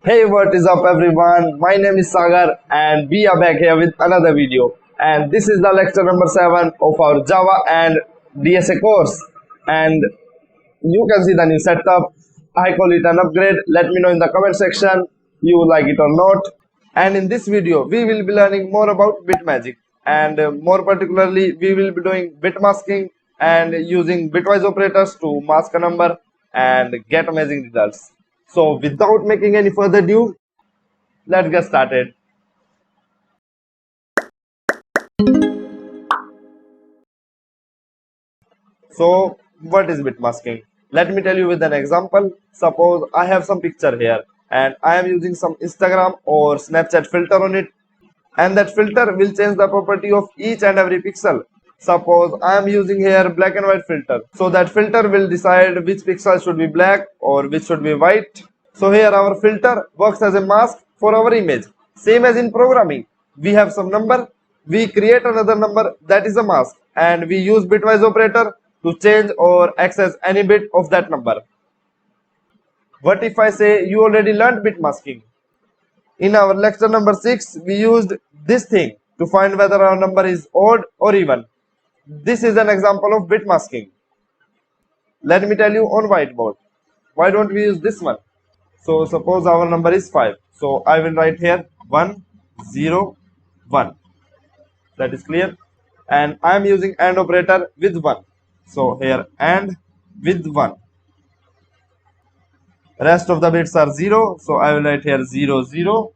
Hey, what is up everyone? My name is Sagar and we are back here with another video. And this is the lecture number 7 of our Java and DSA course. And you can see the new setup. I call it an upgrade. Let me know in the comment section you like it or not. And in this video, we will be learning more about bit magic. And more particularly, we will be doing bit masking and using bitwise operators to mask a number and get amazing results. So without making any further ado, let's get started. So what is bit masking? Let me tell you with an example. Suppose I have some picture here and I am using some Instagram or Snapchat filter on it, and that filter will change the property of each and every pixel. Suppose I am using here black and white filter. So that filter will decide which pixel should be black or which should be white. So here our filter works as a mask for our image. Same as in programming. We have some number, we create another number that is a mask, and we use bitwise operator to change or access any bit of that number. What if I say you already learned bit masking? In our lecture number 6, we used this thing to find whether our number is odd or even. This is an example of bit masking. Let me tell you on whiteboard. Why don't we use this one? So suppose our number is 5. So I will write here 1, 0, 1. That is clear. And I am using AND operator with 1. So here AND with 1. Rest of the bits are 0. So I will write here 0, 0.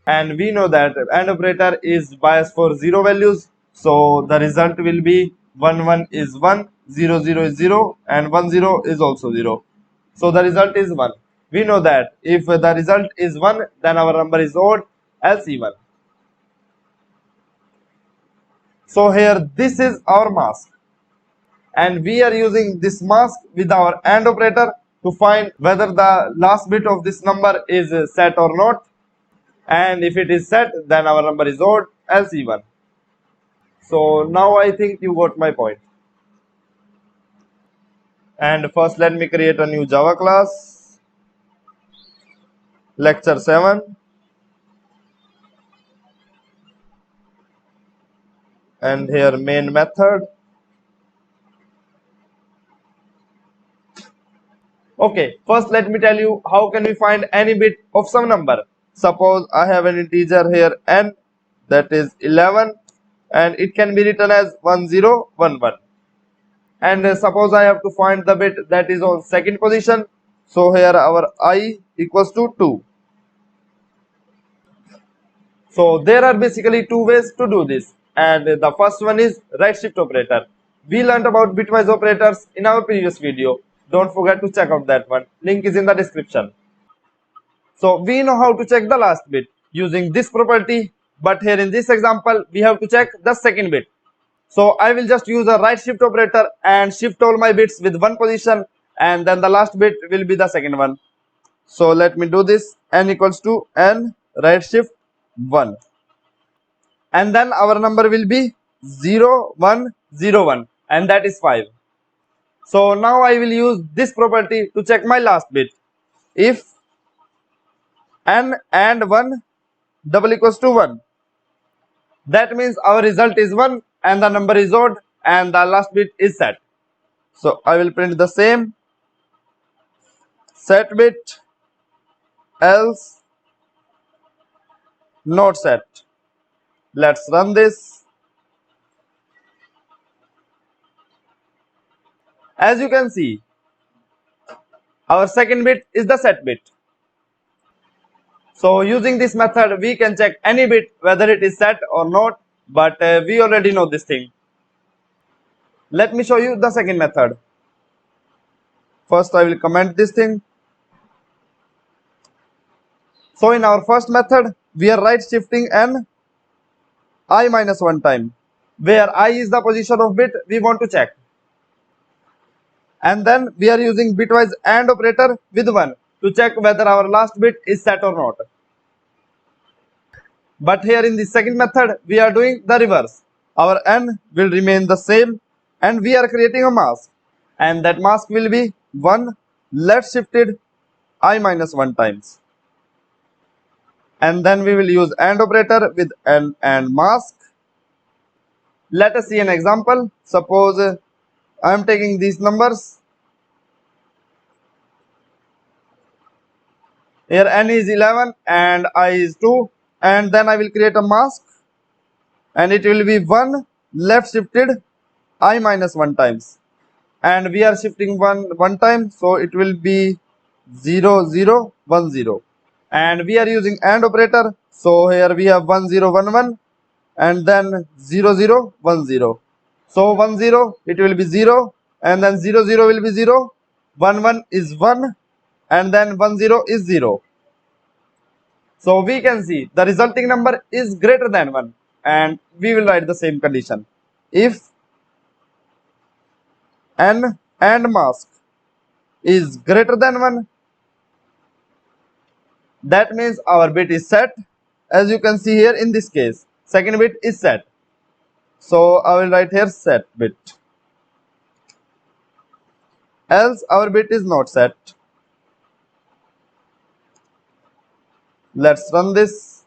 And we know that AND operator is biased for 0 values. So the result will be 1, 1 is 1, 0, 0 is 0, and 1, 0 is also 0. So the result is 1. We know that if the result is 1, then our number is odd, else even. So here this is our mask, and we are using this mask with our AND operator to find whether the last bit of this number is set or not, and if it is set, then our number is odd, else even. So now I think you got my point. And first let me create a new Java class, lecture 7, and here main method. Okay, first let me tell you how can we find any bit of some number. Suppose I have an integer here n, that is 11, and it can be written as 1011. And suppose I have to find the bit that is on second position. So here our I equals to 2. So there are basically two ways to do this, and the first one is right shift operator. We learned about bitwise operators in our previous video. Don't forget to check out that one. Link is in the description. So we know how to check the last bit using this property, but here in this example we have to check the second bit. So I will just use a right shift operator and shift all my bits with one position, and then the last bit will be the second one. So let me do this. N equals to n right shift 1, and then our number will be 0, 1, 0, 1, and that is 5. So now I will use this property to check my last bit. If n and 1 double equals to 1, that means our result is 1 and the number is odd and the last bit is set. So I will print the same set bit, else not set. Let's run this. As you can see, our second bit is the set bit. So using this method we can check any bit whether it is set or not, but we already know this thing. Let me show you the second method. First I will comment this thing. So in our first method we are right shifting n I minus 1 time, where I is the position of bit we want to check. And then we are using bitwise AND operator with 1 to check whether our last bit is set or not. But here in the second method we are doing the reverse. Our n will remain the same and we are creating a mask, and that mask will be 1 left shifted I minus 1 times. and then we will use AND operator with and mask. Let us see an example. Suppose I am taking these numbers. Here n is 11 and I is 2, and then I will create a mask, and it will be 1 left shifted I minus 1 times, and we are shifting one time, so it will be 0 0 1 0, and we are using AND operator, so here we have 1 0 1 1 and then 0 0 1 0. So 1 0 it will be 0, and then 0 0 will be 0, 1 1 is 1, and then 1 0 is 0. So we can see the resulting number is greater than 1, and we will write the same condition. If n and mask is greater than 1, that means our bit is set. As you can see here in this case, second bit is set. So I will write here set bit. Else our bit is not set. Let's run this.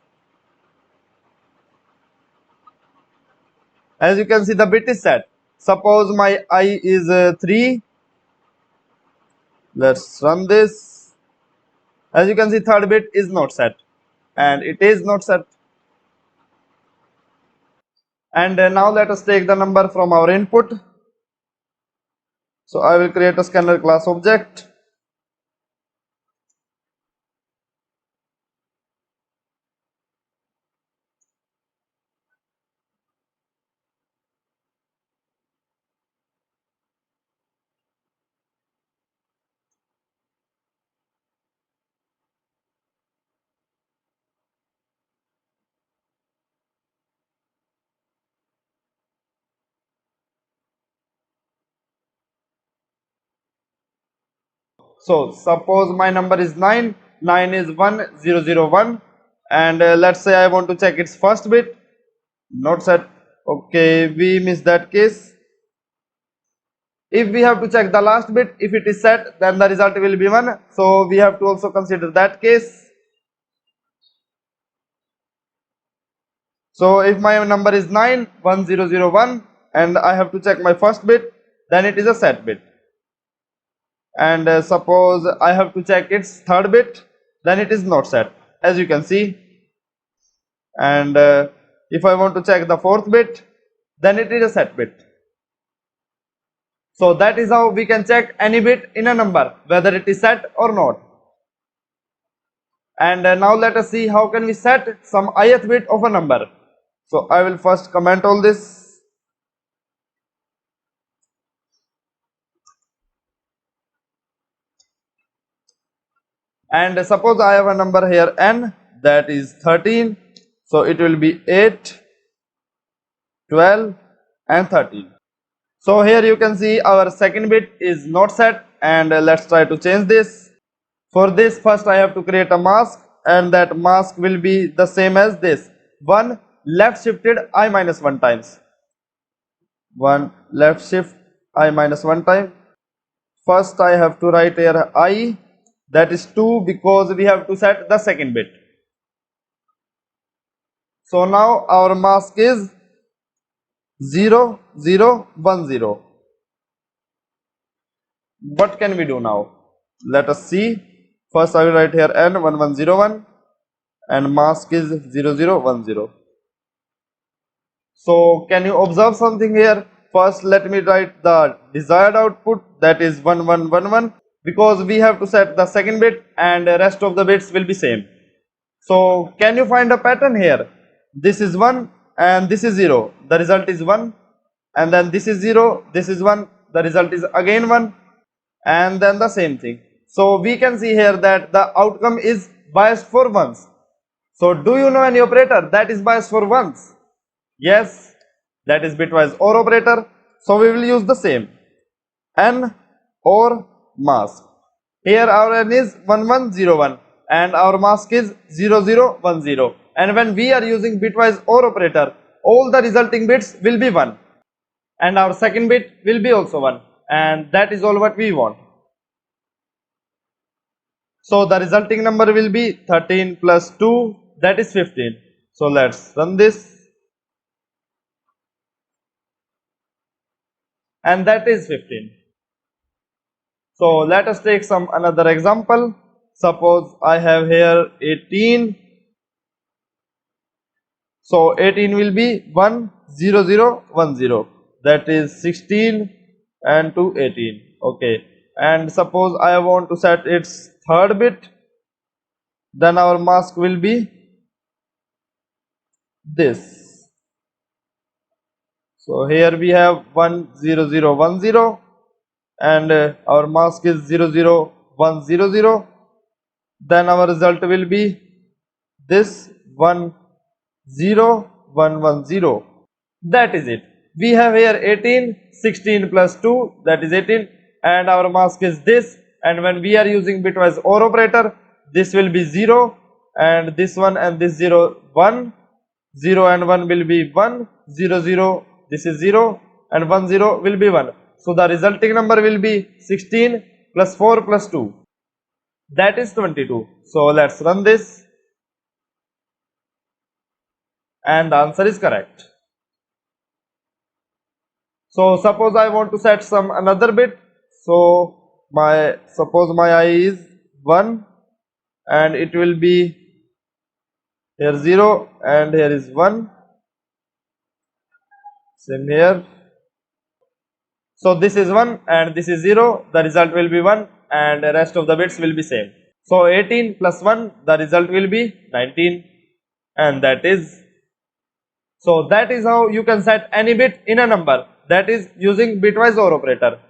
As you can see, the bit is set. Suppose my I is 3. Let's run this. As you can see, third bit is not set, and it is not set. And now let us take the number from our input. So I will create a scanner class object. So suppose my number is 9, 9 is 1 0 0 1, and let's say I want to check its first bit, not set. Okay, we missed that case. If we have to check the last bit, if it is set, then the result will be 1. So we have to also consider that case. So if my number is 9 1 0 0 1 and I have to check my first bit, then it is a set bit. And suppose I have to check its third bit, then it is not set, as you can see. And if I want to check the fourth bit, then it is a set bit. So that is how we can check any bit in a number, whether it is set or not. And now let us see how can we set some ith bit of a number. So I will first comment all this. And suppose I have a number here n, that is 13. So it will be 8, 12 and 13. So here you can see our second bit is not set, and let's try to change this. For this, first I have to create a mask, and that mask will be the same as this: 1 left shifted I minus 1 times. 1 left shift I minus 1 time. First I have to write here I, that is 2, because we have to set the second bit. So now our mask is 0 0 1 0. What can we do now? Let us see. First I will write here n 1 1 0 1 and mask is 0 0 1 0. So can you observe something here? First let me write the desired output, that is 1 1 1 1, because we have to set the second bit and the rest of the bits will be same. So can you find a pattern here? This is 1 and this is 0, the result is 1, and then this is 0, this is 1, the result is again 1, and then the same thing. So we can see here that the outcome is biased for ones. So do you know any operator that is biased for ones? Yes, that is bitwise OR operator. So we will use the same, n or mask. Here our n is 1 1 0 1 and our mask is 0 0 1 0, and when we are using bitwise OR operator, all the resulting bits will be 1 and our second bit will be also 1, and that is all what we want. So the resulting number will be 13 plus 2, that is 15. So let's run this, and that is 15. So let us take some another example. Suppose I have here 18. So 18 will be 1 0 0 1 0. That is 16 and to 18. Okay. And suppose I want to set its third bit, then our mask will be this. So here we have 1 0 0 1 0, and our mask is 0 0 1 0 0. Then our result will be this 1 0 1 1 0. That is it. We have here 18, 16 plus 2, that is 18, and our mask is this. And when we are using bitwise OR operator, this will be 0, and this one and this 0 1, 0 and 1 will be 1, 0 0, this is 0, and 1 0 will be 1. So the resulting number will be 16 plus 4 plus 2, that is 22. So let's run this, and the answer is correct. So suppose I want to set some another bit. So suppose my I is 1, and it will be here 0 and here is 1, same here. So this is 1 and this is 0, the result will be 1, and the rest of the bits will be same. So 18 plus 1, the result will be 19, and that is, so that is how you can set any bit in a number, that is using bitwise OR operator.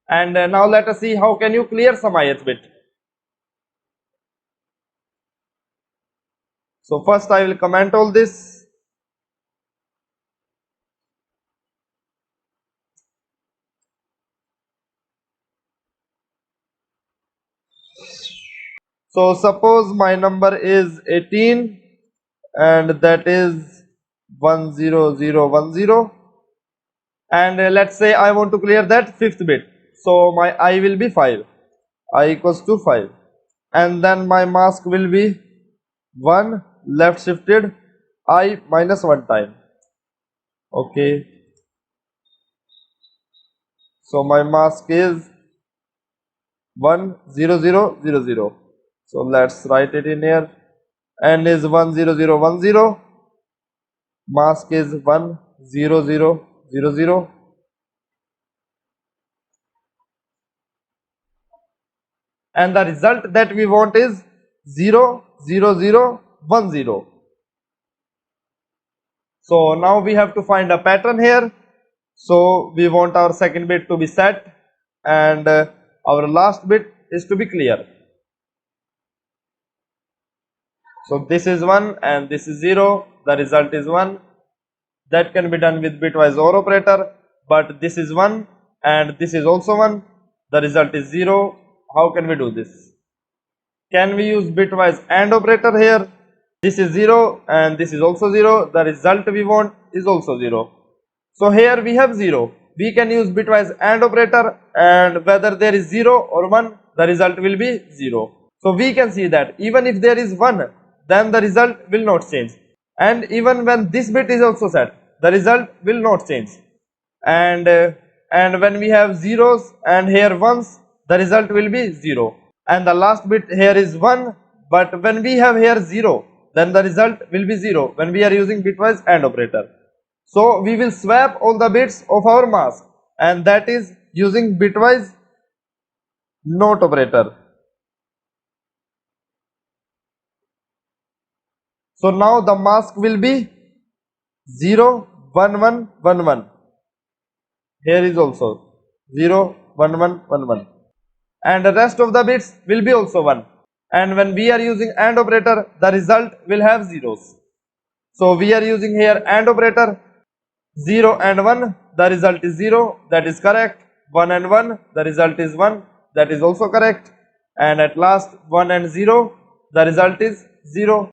And now let us see how can you clear some ith bit. So first I will comment all this. So suppose my number is 18, and that is 10010, and let's say I want to clear that fifth bit. So my I will be 5, I equals to 5, and then my mask will be 1 left shifted I minus 1 time. Okay, so my mask is 10000. So let's write it in here. N is 10010, mask is 10000, and the result that we want is 00010. So now we have to find a pattern here. So we want our second bit to be set, and our last bit is to be clear. So this is 1 and this is 0, the result is 1. That can be done with bitwise OR operator, but this is 1 and this is also 1, the result is 0. How can we do this? Can we use bitwise AND operator here? This is 0 and this is also 0, the result we want is also 0. So here we have 0. We can use bitwise AND operator, and whether there is 0 or 1, the result will be 0. So we can see that even if there is 1, then the result will not change, and even when this bit is also set, the result will not change. And when we have zeros and here ones, the result will be 0, and the last bit here is 1, but when we have here 0, then the result will be 0 when we are using bitwise AND operator. So we will swap all the bits of our mask, and that is using bitwise NOT operator. So now the mask will be 0 1 1 1 1. Here is also 0 1 1 1 1, and the rest of the bits will be also 1. And when we are using AND operator, the result will have zeros. So we are using here AND operator, 0 and 1, the result is 0, that is correct. 1 and 1, the result is 1, that is also correct. And at last 1 and 0, the result is 0.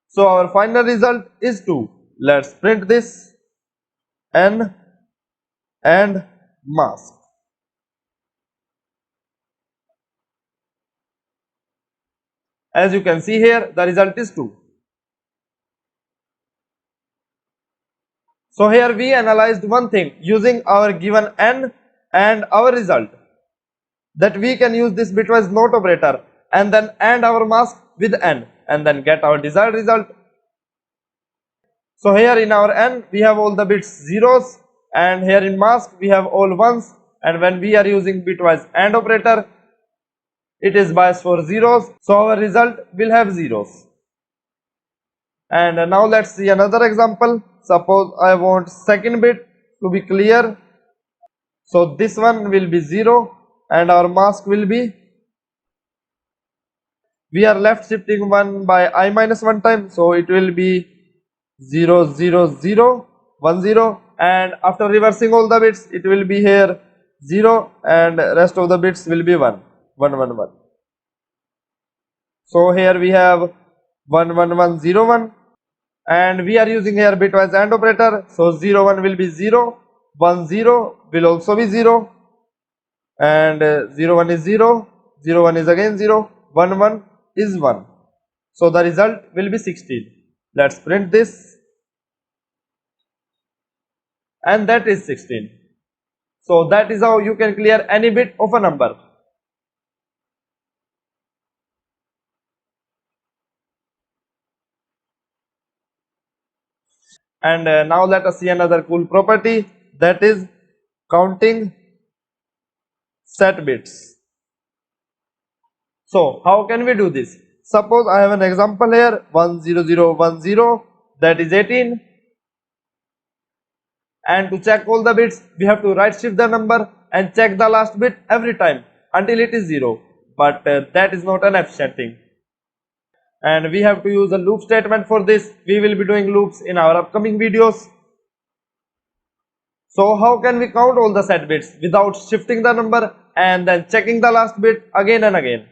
So our final result is 2. Let's print this, N and mask. As you can see here, the result is 2. So here we analyzed one thing using our given n and our result, that we can use this bitwise not operator and then AND our mask with n and then get our desired result. So here in our n we have all the bits zeros, and here in mask we have all ones, and when we are using bitwise AND operator it is biased for zeros, so our result will have zeros. And now let's see another example. Suppose I want second bit to be clear, so this one will be 0 and our mask will be, we are left shifting 1 by I minus 1 time, so it will be 0 0 0 1 0, and after reversing all the bits it will be here 0 and rest of the bits will be 1 1 1 1. So here we have 1 1 1 0 1, and we are using here bitwise AND operator, so 0 1 will be 0, 1 0 will also be 0, and 0 1 is 0, 0 1 is again 0, 1 1 is 1. So the result will be 16. Let's print this, and that is 16. So that is how you can clear any bit of a number. And now let us see another cool property, that is counting set bits. So how can we do this? Suppose I have an example here 10010, that is 18, and to check all the bits we have to right shift the number and check the last bit every time until it is 0, but that is not an efficient thing, and we have to use a loop statement for this. We will be doing loops in our upcoming videos. So how can we count all the set bits without shifting the number and then checking the last bit again and again?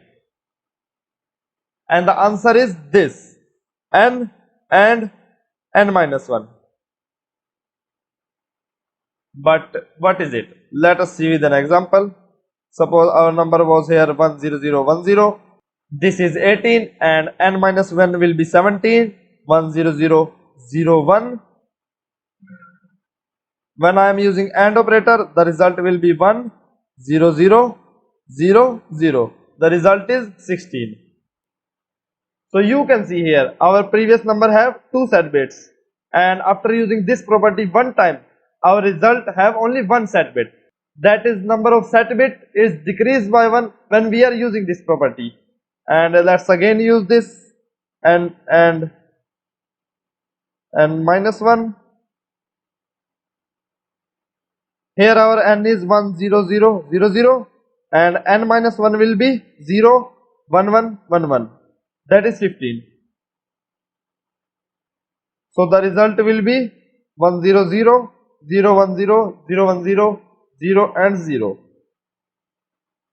And the answer is this, n and n minus 1. But what is it? Let us see with an example. Suppose our number was here 10010. This is 18 and n minus 1 will be 17, 10001. When I am using AND operator, the result will be 1 0 0 0 0. The result is 16. So you can see here our previous number have 2 set bits, and after using this property one time our result have only one set bit. That is, number of set bit is decreased by 1 when we are using this property. And let's again use this and minus 1. Here our n is 1 0 0 0 0 and n minus 1 will be 0 1 1 1 1, that is 15. So the result will be 1 0 0 0 1 0 0 1 0 0 and 0.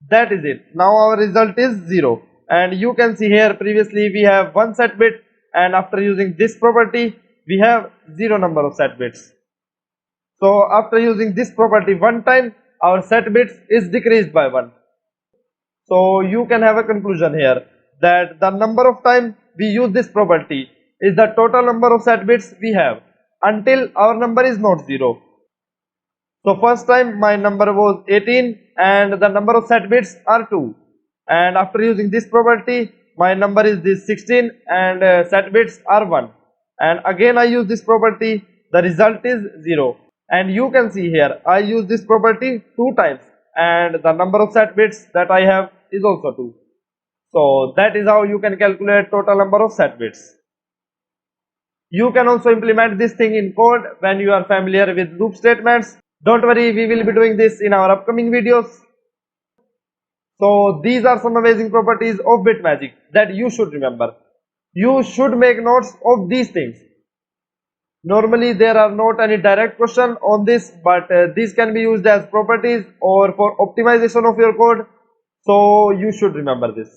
That is it. Now our result is 0, and you can see here previously we have one set bit, and after using this property we have 0 number of set bits. So after using this property one time our set bits is decreased by 1. So you can have a conclusion here that the number of time we use this property is the total number of set bits we have until our number is not 0. So first time my number was 18 and the number of set bits are 2, and after using this property my number is this 16 and set bits are 1, and again I use this property, the result is 0. And you can see here I use this property 2 times and the number of set bits that I have is also 2. So that is how you can calculate total number of set bits. You can also implement this thing in code when you are familiar with loop statements. Don't worry, we will be doing this in our upcoming videos. So these are some amazing properties of bit magic that you should remember. You should make notes of these things. Normally there are not any direct question on this, but these can be used as properties or for optimization of your code. So you should remember this.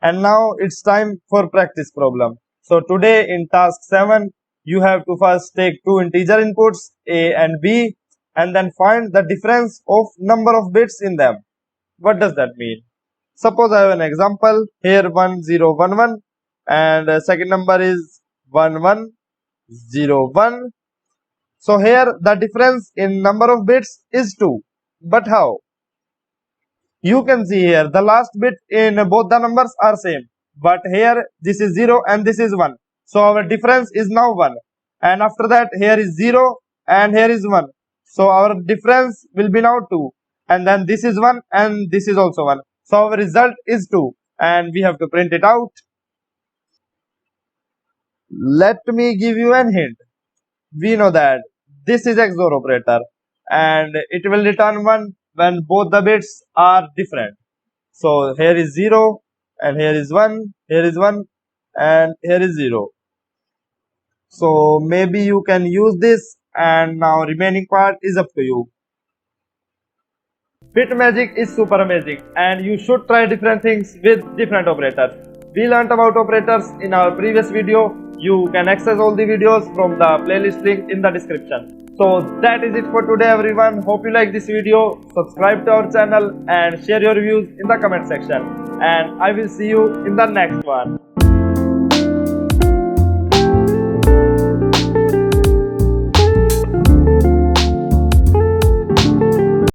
And now it's time for practice problem. So today in task 7, you have to first take two integer inputs a and b and then find the difference of number of bits in them. What does that mean? Suppose I have an example here 1011 and second number is 1101, So here the difference in number of bits is 2. But how? You can see here the last bit in both the numbers are same. But here this is 0 and this is 1. So our difference is now 1. And after that here is 0 and here is 1. So our difference will be now 2. And then this is 1 and this is also 1. So our result is 2. And we have to print it out. Let me give you an hint. We know that this is XOR operator and it will return 1 when both the bits are different. So here is 0 and here is 1, here is 1 and here is 0. So maybe you can use this, and now remaining part is up to you. Bit magic is super amazing and you should try different things with different operators. We learned about operators in our previous video. You can access all the videos from the playlist link in the description. So that is it for today everyone. Hope you like this video. Subscribe to our channel and share your views in the comment section. And I will see you in the next one.